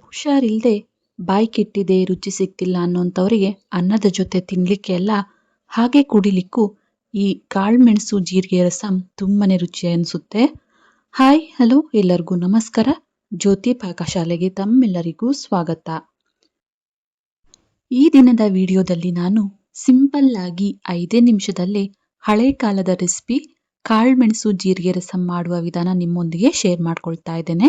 ಹುಷಾರಿಲ್ಲದೆ ಬಾಯಿ ಕೆಟ್ಟಿದೆ ರುಚಿ ಸಿಗ್ತಿಲ್ಲ ಅನ್ನೋಂಥವ್ರಿಗೆ ಅನ್ನದ ಜೊತೆ ತಿನ್ಲಿಕ್ಕೆ ಎಲ್ಲ ಹಾಗೆ ಕುಡಿಲಿಕ್ಕೂ ಈ ಕಾಳುಮೆಣಸು ಜೀರಿಗೆ ರಸಂ ತುಂಬಾನೇ ರುಚಿ ಅನಿಸುತ್ತೆ. ಹಾಯ್ ಹಲೋ ಎಲ್ಲರಿಗೂ ನಮಸ್ಕಾರ. ಜ್ಯೋತಿ ಪಾಕಶಾಲೆಗೆ ತಮ್ಮೆಲ್ಲರಿಗೂ ಸ್ವಾಗತ. ಈ ದಿನದ ವಿಡಿಯೋದಲ್ಲಿ ನಾನು ಸಿಂಪಲ್ ಆಗಿ 5 ನಿಮಿಷದಲ್ಲೇ ಹಳೆ ಕಾಲದ ರೆಸಿಪಿ ಕಾಳುಮೆಣಸು ಜೀರಿಗೆ ರಸಂ ಮಾಡುವ ವಿಧಾನ ನಿಮ್ಮೊಂದಿಗೆ ಶೇರ್ ಮಾಡ್ಕೊಳ್ತಾ ಇದ್ದೇನೆ.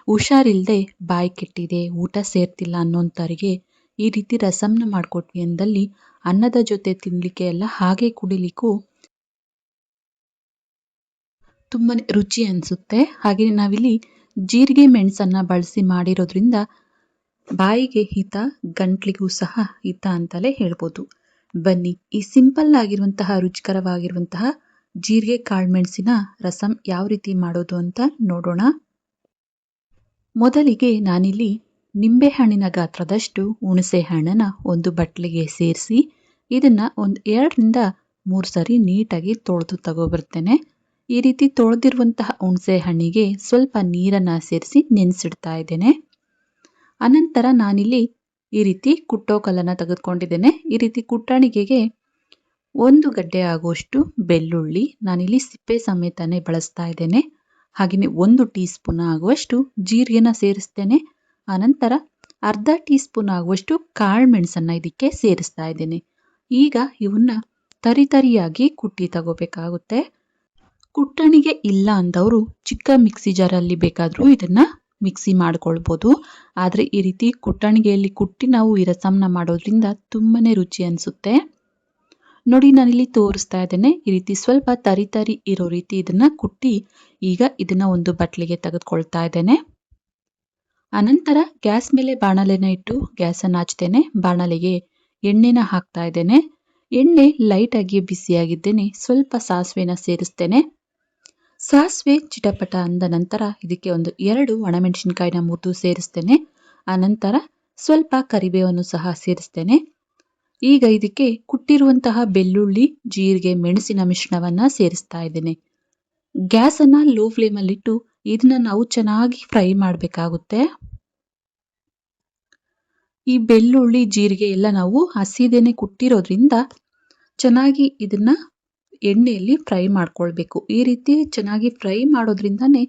ಹುಷಾರಿಲ್ಲದೆ ಬಾಯಿ ಕೆಟ್ಟಿದೆ ಊಟ ಸೇರ್ತಿಲ್ಲ ಅನ್ನೋಂಥವ್ರಿಗೆ ಈ ರೀತಿ ರಸಂನ ಮಾಡ್ಕೊಟ್ವಿ ಅಂದಲ್ಲಿ ಅನ್ನದ ಜೊತೆ ತಿನ್ಲಿಕ್ಕೆ ಎಲ್ಲ ಹಾಗೆ ಕುಡಿಲಿಕ್ಕೂ ತುಂಬಾನೇ ರುಚಿ ಅನಿಸುತ್ತೆ. ಹಾಗೆ ನಾವಿಲ್ಲಿ ಜೀರಿಗೆ ಮೆಣಸನ್ನ ಬಳಸಿ ಮಾಡಿರೋದ್ರಿಂದ ಬಾಯಿಗೆ ಹಿತ, ಗಂಟ್ಲಿಗೂ ಸಹ ಹಿತ ಅಂತಲೇ ಹೇಳ್ಬೋದು. ಬನ್ನಿ ಈ ಸಿಂಪಲ್ ಆಗಿರುವಂತಹ ರುಚಿಕರವಾಗಿರುವಂತಹ ಜೀರಿಗೆ ಕಾಳುಮೆಣಸಿನ ರಸಂ ಯಾವ ರೀತಿ ಮಾಡೋದು ಅಂತ ನೋಡೋಣ. ಮೊದಲಿಗೆ ನಾನಿಲ್ಲಿ ನಿಂಬೆಹಣ್ಣಿನ ಗಾತ್ರದಷ್ಟು ಹುಣಸೆ ಹಣ್ಣನ್ನ ಒಂದು ಬಟ್ಲಿಗೆ ಸೇರಿಸಿ ಇದನ್ನ ಒಂದು 2 ರಿಂದ 3 ಸರಿ ನೀಟಾಗಿ ತೊಳೆದು ತಗೋಬರ್ತೇನೆ. ಈ ರೀತಿ ತೊಳೆದಿರುವಂತಹ ಹುಣಸೆ ಹಣ್ಣಿಗೆ ಸ್ವಲ್ಪ ನೀರನ್ನ ಸೇರಿಸಿ ನೆನೆಸಿಡ್ತಾ ಇದ್ದೇನೆ. ಅನಂತರ ನಾನಿಲ್ಲಿ ಈ ರೀತಿ ಕುಟ್ಟೋ ಕಲ್ಲನ್ನ ತೆಗೆದುಕೊಂಡಿದ್ದೇನೆ. ಈ ರೀತಿ ಕುಟ್ಟಣಿಗೆಗೆ 1 ಗಡ್ಡೆ ಆಗುವಷ್ಟು ಬೆಳ್ಳುಳ್ಳಿ ನಾನಿಲ್ಲಿ ಸಿಪ್ಪೆ ಸಮೇತನೇ ಬಳಸ್ತಾ ಇದ್ದೇನೆ. ಹಾಗೆಯೇ 1 ಟೀ ಸ್ಪೂನ್ ಆಗುವಷ್ಟು ಜೀರಿಗೆನ ಸೇರಿಸ್ತೇನೆ. ಅನಂತರ ಅರ್ಧ ಟೀ ಸ್ಪೂನ್ ಆಗುವಷ್ಟು ಕಾಳುಮೆಣಸನ್ನ ಇದಕ್ಕೆ ಸೇರಿಸ್ತಾ ಇದ್ದೇನೆ. ಈಗ ಇವನ್ನ ತರಿಯಾಗಿ ಕುಟ್ಟಿ ತಗೋಬೇಕಾಗುತ್ತೆ. ಕುಟ್ಟಣಿಗೆ ಇಲ್ಲ ಅಂದವರು ಚಿಕ್ಕ ಮಿಕ್ಸಿ ಜಾರಲ್ಲಿ ಬೇಕಾದರೂ ಇದನ್ನ ಮಿಕ್ಸಿ ಮಾಡ್ಕೊಳ್ಬೋದು. ಆದರೆ ಈ ರೀತಿ ಕುಟ್ಟಣಿಗೆಯಲ್ಲಿ ಕುಟ್ಟಿ ನಾವು ಈ ರಸಂನ ಮಾಡೋದ್ರಿಂದ ತುಂಬಾನೇ ರುಚಿ ಅನಿಸುತ್ತೆ. ನೋಡಿ ನಾನಿಲ್ಲಿ ತೋರಿಸ್ತಾ ಇದ್ದೇನೆ. ಈ ರೀತಿ ಸ್ವಲ್ಪ ತರಿ ಇರೋ ರೀತಿ ಇದನ್ನ ಕುಟ್ಟಿ ಈಗ ಇದನ್ನ ಒಂದು ಬಟ್ಲಿಗೆ ತೆಗೆದುಕೊಳ್ತಾ ಇದ್ದೇನೆ. ಅನಂತರ ಗ್ಯಾಸ್ ಮೇಲೆ ಬಾಣಲೆನ ಇಟ್ಟು ಗ್ಯಾಸನ್ನು ಹಚ್ತೇನೆ. ಬಾಣಲೆಗೆ ಎಣ್ಣೆನ ಹಾಕ್ತಾ ಇದ್ದೇನೆ. ಎಣ್ಣೆ ಲೈಟ್ ಆಗಿ ಬಿಸಿಯಾಗಿದ್ದೇನೆ. ಸ್ವಲ್ಪ ಸಾಸಿವೆನ ಸೇರಿಸ್ತೇನೆ. ಸಾಸಿವೆ ಚಿಟಪಟ ಅಂದ ನಂತರ ಇದಕ್ಕೆ ಒಂದು 2 ಒಣಮೆಣಸಿನಕಾಯಿನ ಮುರಿದು ಸೇರಿಸ್ತೇನೆ. ಅನಂತರ ಸ್ವಲ್ಪ ಕರಿಬೇವನ್ನು ಸಹ ಸೇರಿಸ್ತೇನೆ. ಈಗ ಇದಕ್ಕೆ ಕುಟ್ಟಿರುವಂತಹ ಬೆಳ್ಳುಳ್ಳಿ, ಜೀರಿಗೆ, ಮೆಣಸಿನ ಮಿಶ್ರಣವನ್ನ ಸೇರಿಸ್ತಾ ಇದ್ದೇನೆ. ಗ್ಯಾಸ್ ಅನ್ನ ಲೋ ಫ್ಲೇಮ್ ಅಲ್ಲಿ ಇಟ್ಟು ಇದನ್ನ ನಾವು ಚೆನ್ನಾಗಿ ಫ್ರೈ ಮಾಡಬೇಕಾಗುತ್ತೆ. ಈ ಬೆಳ್ಳುಳ್ಳಿ, ಜೀರಿಗೆ ಎಲ್ಲ ನಾವು ಹಸಿದೇನೆ ಕುಟ್ಟಿರೋದ್ರಿಂದ ಚೆನ್ನಾಗಿ ಇದನ್ನ ಎಣ್ಣೆಯಲ್ಲಿ ಫ್ರೈ ಮಾಡ್ಕೊಳ್ಬೇಕು. ಈ ರೀತಿ ಚೆನ್ನಾಗಿ ಫ್ರೈ ಮಾಡೋದ್ರಿಂದಾನೇ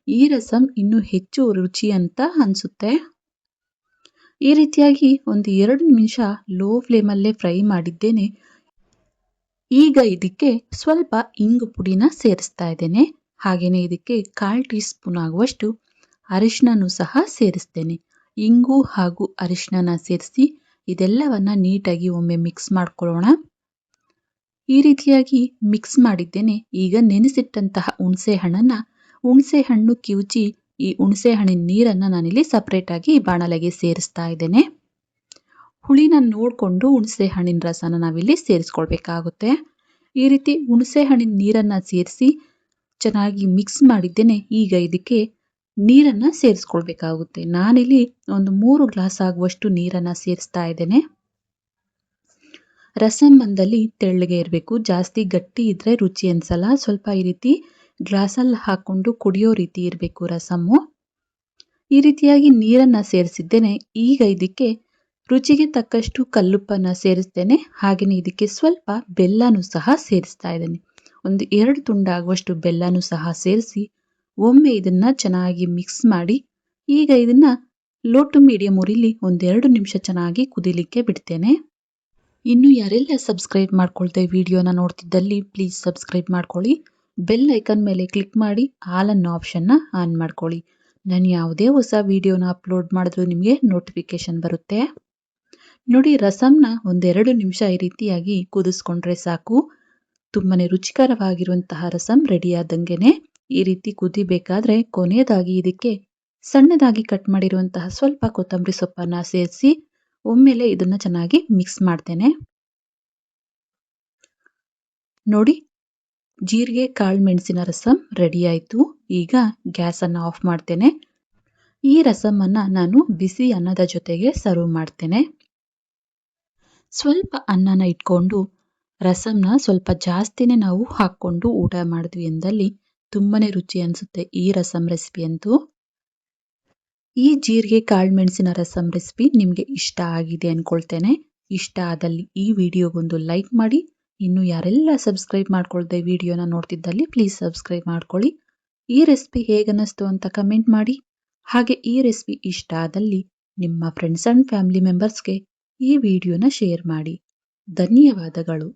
ಈ ರಸಂ ಇನ್ನೂ ಹೆಚ್ಚು ರುಚಿ ಅಂತ ಅನ್ಸುತ್ತೆ. ಈ ರೀತಿಯಾಗಿ ಒಂದು 2 ನಿಮಿಷ ಲೋ ಫ್ಲೇಮ್ ಅಲ್ಲೇ ಫ್ರೈ ಮಾಡಿದ್ದೇನೆ. ಈಗ ಇದಕ್ಕೆ ಸ್ವಲ್ಪ ಇಂಗು ಪುಡಿನ ಸೇರಿಸ್ತಾ ಇದ್ದೇನೆ. ಹಾಗೇನೆ ಇದಕ್ಕೆ 1/4 ಟೀ ಸ್ಪೂನ್ ಆಗುವಷ್ಟು ಅರಿಶಿನನೂ ಸಹ ಸೇರಿಸ್ತೇನೆ. ಇಂಗು ಹಾಗೂ ಅರಿಶಿನ ಸೇರಿಸಿ ಇದೆಲ್ಲವನ್ನ ನೀಟಾಗಿ ಒಮ್ಮೆ ಮಿಕ್ಸ್ ಮಾಡ್ಕೊಳ್ಳೋಣ. ಈ ರೀತಿಯಾಗಿ ಮಿಕ್ಸ್ ಮಾಡಿದ್ದೇನೆ. ಈಗ ನೆನೆಸಿಟ್ಟಂತಹ ಹುಣಸೆ ಹಣ್ಣು ಕಿವುಚಿ ಈ ಹುಣಸೆ ಹಣ್ಣಿನ ನೀರನ್ನ ನಾನಿಲ್ಲಿ ಸಪರೇಟ್ ಆಗಿ ಬಾಣಲೆಗೆ ಸೇರಿಸ್ತಾ ಇದ್ದೇನೆ. ಹುಳಿನ ನೋಡಿಕೊಂಡು ಹುಣಸೆ ಹಣ್ಣಿನ ರಸನ ನಾವಿಲ್ಲಿ ಸೇರಿಸ್ಕೊಳ್ಬೇಕಾಗುತ್ತೆ. ಈ ರೀತಿ ಹುಣಸೆ ಹಣ್ಣಿನ ನೀರನ್ನ ಸೇರಿಸಿ ಚೆನ್ನಾಗಿ ಮಿಕ್ಸ್ ಮಾಡಿದ್ದೇನೆ. ಈಗ ಇದಕ್ಕೆ ನೀರನ್ನ ಸೇರಿಸ್ಕೊಳ್ಬೇಕಾಗುತ್ತೆ. ನಾನಿಲ್ಲಿ ಒಂದು 3 ಗ್ಲಾಸ್ ಆಗುವಷ್ಟು ನೀರನ್ನ ಸೇರಿಸ್ತಾ ಇದ್ದೇನೆ. ರಸಂ ಬಂದಲ್ಲಿ ತೆಳ್ಳಗೆ ಇರಬೇಕು. ಜಾಸ್ತಿ ಗಟ್ಟಿ ಇದ್ರೆ ರುಚಿ ಅನ್ಸಲ್ಲ. ಸ್ವಲ್ಪ ಈ ರೀತಿ ಗ್ಲಾಸಲ್ಲಿ ಹಾಕೊಂಡು ಕುಡಿಯೋ ರೀತಿ ಇರಬೇಕು ರಸಮ್ಮು. ಈ ರೀತಿಯಾಗಿ ನೀರನ್ನ ಸೇರಿಸಿದ್ದೇನೆ. ಈಗ ಇದಕ್ಕೆ ರುಚಿಗೆ ತಕ್ಕಷ್ಟು ಕಲ್ಲುಪ್ಪನ್ನ ಸೇರಿಸ್ತೇನೆ. ಹಾಗೆಯೇ ಇದಕ್ಕೆ ಸ್ವಲ್ಪ ಬೆಲ್ಲನೂ ಸಹ ಸೇರಿಸ್ತಾ ಇದ್ದೇನೆ. ಒಂದು 2 ತುಂಡಾಗುವಷ್ಟು ಬೆಲ್ಲನೂ ಸಹ ಸೇರಿಸಿ ಒಮ್ಮೆ ಇದನ್ನ ಚೆನ್ನಾಗಿ ಮಿಕ್ಸ್ ಮಾಡಿ ಈಗ ಇದನ್ನ ಲೋ ಟು ಮೀಡಿಯಂ ಉರಿಲಿ 1-2 ನಿಮಿಷ ಚೆನ್ನಾಗಿ ಕುದಿಲಿಕ್ಕೆ ಬಿಡ್ತೇನೆ. ಇನ್ನು ಯಾರೆಲ್ಲ ಸಬ್ಸ್ಕ್ರೈಬ್ ಮಾಡ್ಕೊಳ್ದೆ ವಿಡಿಯೋನ ನೋಡ್ತಿದ್ದಲ್ಲಿ ಪ್ಲೀಸ್ ಸಬ್ಸ್ಕ್ರೈಬ್ ಮಾಡ್ಕೊಳ್ಳಿ. ಬೆಲ್ ಐಕನ್ ಮೇಲೆ ಕ್ಲಿಕ್ ಮಾಡಿ ಆಲ್ ಅನ್ನೋ ಆಪ್ಷನ್ನ ಆನ್ ಮಾಡ್ಕೊಳ್ಳಿ. ನಾನು ಯಾವುದೇ ಹೊಸ ವಿಡಿಯೋನ ಅಪ್ಲೋಡ್ ಮಾಡಿದ್ರು ನಿಮಗೆ ನೋಟಿಫಿಕೇಶನ್ ಬರುತ್ತೆ. ನೋಡಿ ರಸಂನ 1-2 ನಿಮಿಷ ಈ ರೀತಿಯಾಗಿ ಕುದಿಸ್ಕೊಂಡ್ರೆ ಸಾಕು. ತುಂಬಾನೇ ರುಚಿಕರವಾಗಿರುವಂತಹ ರಸಂ ರೆಡಿ ಆದಂಗೆನೆ. ಈ ರೀತಿ ಕುದಿಬೇಕಾದ್ರೆ ಕೊನೆಯದಾಗಿ ಇದಕ್ಕೆ ಸಣ್ಣದಾಗಿ ಕಟ್ ಮಾಡಿರುವಂತಹ ಸ್ವಲ್ಪ ಕೊತ್ತಂಬರಿ ಸೊಪ್ಪನ್ನ ಸೇರಿಸಿ ಒಮ್ಮೆಲೆ ಇದನ್ನ ಚೆನ್ನಾಗಿ ಮಿಕ್ಸ್ ಮಾಡ್ತೇನೆ. ನೋಡಿ ಜೀರಿಗೆ ಕಾಳುಮೆಣಸಿನ ರಸಂ ರೆಡಿ ಆಯ್ತು. ಈಗ ಗ್ಯಾಸ್ ಅನ್ನ ಆಫ್ ಮಾಡ್ತೇನೆ. ಈ ರಸಮನ್ನ ನಾನು ಬಿಸಿ ಅನ್ನದ ಜೊತೆಗೆ ಸರ್ವ್ ಮಾಡ್ತೇನೆ. ಸ್ವಲ್ಪ ಅನ್ನನ ಇಟ್ಕೊಂಡು ರಸಂನ ಸ್ವಲ್ಪ ಜಾಸ್ತಿನೇ ನಾವು ಹಾಕ್ಕೊಂಡು ಊಟ ಮಾಡಿದ್ವಿ ಎಂದಲ್ಲಿ ತುಂಬಾನೇ ರುಚಿ ಅನಿಸುತ್ತೆ ಈ ರಸಂ ರೆಸಿಪಿ ಅಂತೂ. ಈ ಜೀರಿಗೆ ಕಾಳುಮೆಣಸಿನ ರಸಂ ರೆಸಿಪಿ ನಿಮಗೆ ಇಷ್ಟ ಆಗಿದೆ ಅನ್ಕೊಳ್ತೇನೆ. ಇಷ್ಟ ಆದಲ್ಲಿ ಈ ವಿಡಿಯೋಗೊಂದು ಲೈಕ್ ಮಾಡಿ. ಇನ್ನು ಯಾರೆಲ್ಲ ಸಬ್ಸ್ಕ್ರೈಬ್ ಮಾಡ್ಕೊಳ್ದೆ ವಿಡಿಯೋನ ನೋಡ್ತಿದ್ದಲ್ಲಿ ಪ್ಲೀಸ್ ಸಬ್ಸ್ಕ್ರೈಬ್ ಮಾಡ್ಕೊಳ್ಳಿ. ಈ ರೆಸಿಪಿ ಹೇಗನ್ನಿಸ್ತು ಅಂತ ಕಮೆಂಟ್ ಮಾಡಿ. ಹಾಗೆ ಈ ರೆಸಿಪಿ ಇಷ್ಟ ಆದಲ್ಲಿ ನಿಮ್ಮ ಫ್ರೆಂಡ್ಸ್ ಅಂಡ್ ಫ್ಯಾಮಿಲಿ ಮೆಂಬರ್ಸ್ಗೆ ಈ ವಿಡಿಯೋನ ಶೇರ್ ಮಾಡಿ. ಧನ್ಯವಾದಗಳು.